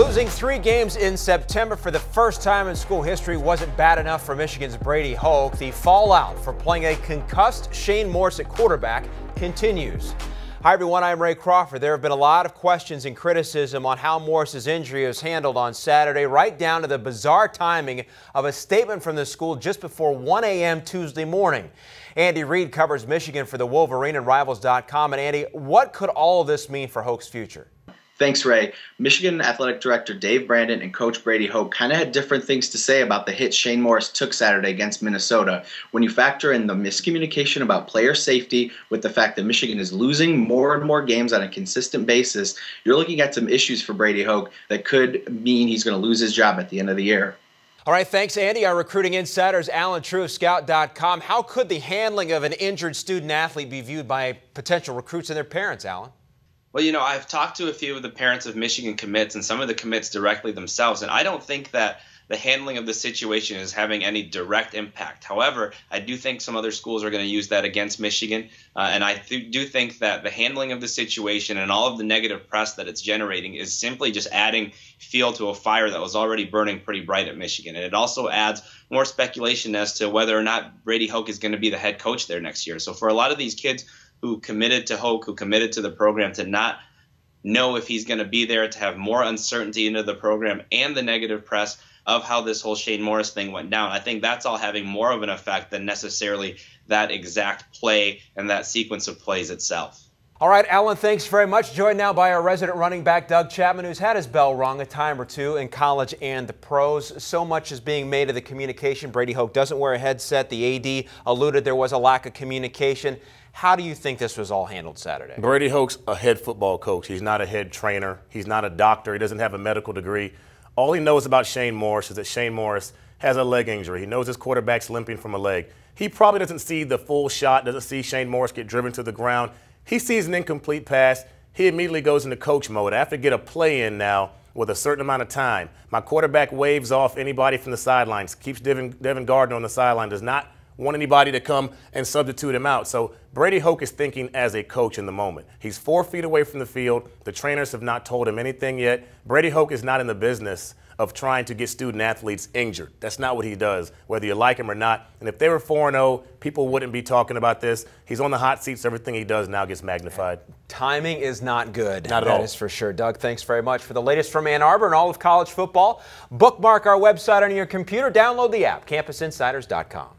Losing 3 games in September for the first time in school history wasn't bad enough for Michigan's Brady Hoke. The fallout for playing a concussed Shane Morris at quarterback continues. Hi everyone, I'm Ray Crawford. There have been a lot of questions and criticism on how Morris's injury was handled on Saturday, right down to the bizarre timing of a statement from the school just before 1 a.m. Tuesday morning. Andy Reid covers Michigan for the Wolverine and Rivals.com. And Andy, what could all of this mean for Hoke's future? Thanks, Ray. Michigan Athletic Director Dave Brandon and Coach Brady Hoke kind of had different things to say about the hit Shane Morris took Saturday against Minnesota. When you factor in the miscommunication about player safety with the fact that Michigan is losing more and more games on a consistent basis, you're looking at some issues for Brady Hoke that could mean he's going to lose his job at the end of the year. All right, thanks, Andy. Our recruiting insiders, Alan True of Scout.com. How could the handling of an injured student-athlete be viewed by potential recruits and their parents, Alan? Well, you know, I've talked to a few of the parents of Michigan commits and some of the commits directly themselves, and I don't think that the handling of the situation is having any direct impact. However, I do think some other schools are going to use that against Michigan, and I do think that the handling of the situation and all of the negative press that it's generating is simply just adding fuel to a fire that was already burning pretty bright at Michigan. And it also adds more speculation as to whether or not Brady Hoke is going to be the head coach there next year. So for a lot of these kids who committed to Hoke, who committed to the program, to not know if he's going to be there, to have more uncertainty into the program and the negative press of how this whole Shane Morris thing went down, I think that's all having more of an effect than necessarily that exact play and that sequence of plays itself. All right, Alan, thanks very much. Joined now by our resident running back, Doug Chapman, who's had his bell rung a time or two in college and the pros. So much is being made of the communication. Brady Hoke doesn't wear a headset. The AD alluded there was a lack of communication. How do you think this was all handled Saturday? Brady Hoke's a head football coach. He's not a head trainer. He's not a doctor. He doesn't have a medical degree. All he knows about Shane Morris is that Shane Morris has a leg injury. He knows his quarterback's limping from a leg. He probably doesn't see the full shot, doesn't see Shane Morris get driven to the ground. He sees an incomplete pass. He immediately goes into coach mode. I have to get a play in now with a certain amount of time. My quarterback waves off anybody from the sidelines, keeps Devin Gardner on the sideline, does not want anybody to come and substitute him out. So Brady Hoke is thinking as a coach in the moment. He's 4 feet away from the field. The trainers have not told him anything yet. Brady Hoke is not in the business of trying to get student athletes injured. That's not what he does, whether you like him or not. And if they were 4-0, people wouldn't be talking about this. He's on the hot seat, so everything he does now gets magnified. Timing is not good. Not at all. That is for sure. Doug, thanks very much for the latest from Ann Arbor and all of college football. Bookmark our website on your computer. Download the app, CampusInsiders.com.